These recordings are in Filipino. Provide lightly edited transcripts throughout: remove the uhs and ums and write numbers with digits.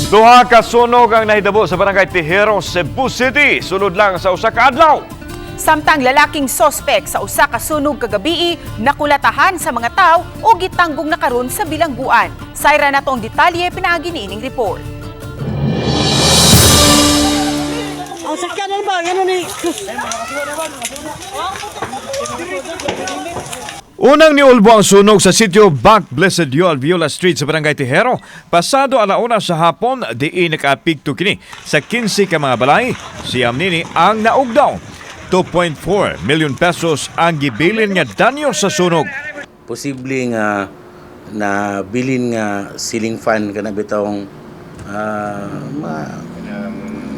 Duha ka sunog ang nahitabo sa barangay Tejero, Cebu City, sulod lang sa usa ka adlaw. Samtang lalaking sospek sa usa ka sunog kagabi nakulatahan sa mga tao o gitanggong nakaron sa bilangguan. Sayra na tong detalye pinaagi niining report. Ang sakyan ba? Ano ni? Unang niulbo ang sunog sa sitio Bac Blessed Alviola Street sa barangay Tejero. Pasado alauna sa hapon, diin nakaapikto kini sa 15 ka mga balay. Siyam nini ang naugdaw. 2.4 million pesos ang gibilin nga danyo sa sunog. Posible nga na bilin nga ceiling fan kana bitawng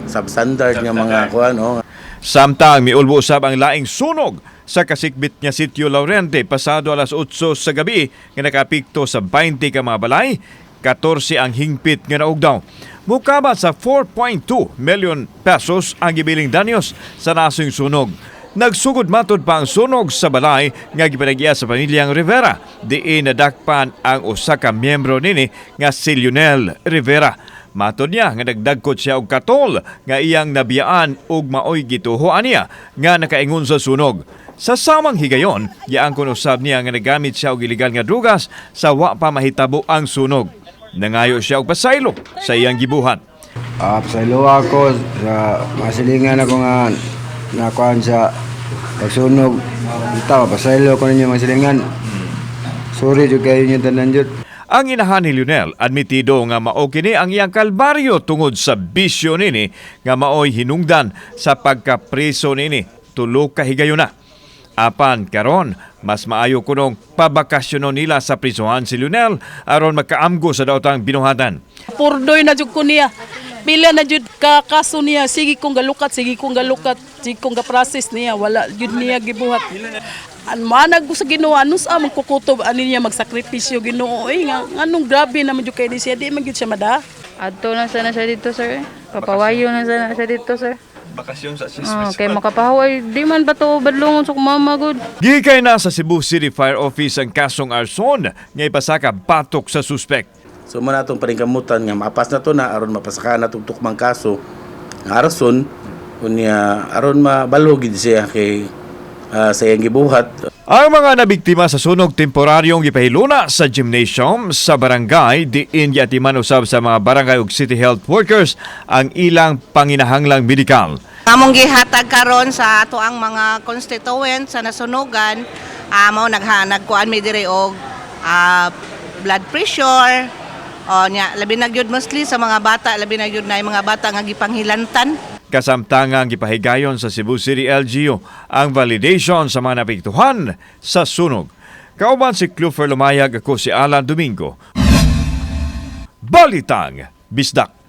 substandard nga mga kuan no. Samtang miulbo usab ang laing sunog sa kasikbit nga sitio Laurente pasado alas 8 sa gabi nga nakapikto sa 20 ka mga balay, 14 ang hingpit nga naugdaw. Mukaba sa 4.2 million pesos ang gibiling danyos sa nasing sunog. Nagsugod matod pa ang sunog sa balay nga gipanagya sa pamilyang Rivera. Diin nadakpan ang usa ka miyembro nini nga si Lionel Rivera. Matod niya nga nagdagkot siya og katol nga iyang nabiyaan og maoy gituhoan niya nga nakaingon sa sunog. Sa samang higayon, giangkon usab niya nga nagamit siya og iligal nga drugas sa wa pa mahitabo ang sunog. Nangayo siya og pasaylo sa iyang gibuhat. Pasaylo ako sa masilingan ako nga nakuan sa pagsunog. Ito, pasaylo ko ninyo masilingan. Sorry jud kayo niyo tanan jud. Ang inahan ni Lionel admitido nga mao kini ang iyang kalbaryo tungod sa bisyo nini nga maoy hinungdan sa pagkapreso nini tulo ka higayon na. Apan karon mas maayo kunong pabakasyonon nila sa prisuhan si Lionel aron makaamgo sa daotang binuhatan. Purdoy na jud ko niya. Pila na jud ka kaso niya. Sige kong galukat, sige kong ga-process niya. Wala jud niya gibuhat. Manag ko sa Ginoo anus amang kukutob ani niya magsakripisyo Ginoo nga anong grabe naman jud kay ni siya di man gyud siya mada. Adto na sana siya dito, sir. Papawayo na sana siya dito, sir. Bakasyon sa Kay makapahaway, di man ba to badlongon sa kumama, good. Gikay na sa Cebu City Fire Office ang kasong arson nga ipasaka batok sa suspek. So man atong paningkamutan nga mapas na to na aron mapasaka na tong tukmang kaso nga arson unya aron mabalog gid siya kay sa iyang gibuhat. Ang mga nabiktima sa sunog temporaryong gipahiluna sa gymnasium sa barangay diin yatiman usab sa mga barangay ug city health workers ang ilang panginahanglang medikal. Among gihatag karon sa ato ang mga constituents sa nasunugan, mao nagkuan mi diri og blood pressure. O nya labi na gyud mostly sa mga bata, labi na gyud na mga bata nga gipanghilantan. Kasamtangang gipahigayon sa Cebu City LGU ang validation sa mga napiktuhan sa sunog. Kauban si Clufer Lumayag, ako si Alan Domingo. Balitang Bisdak.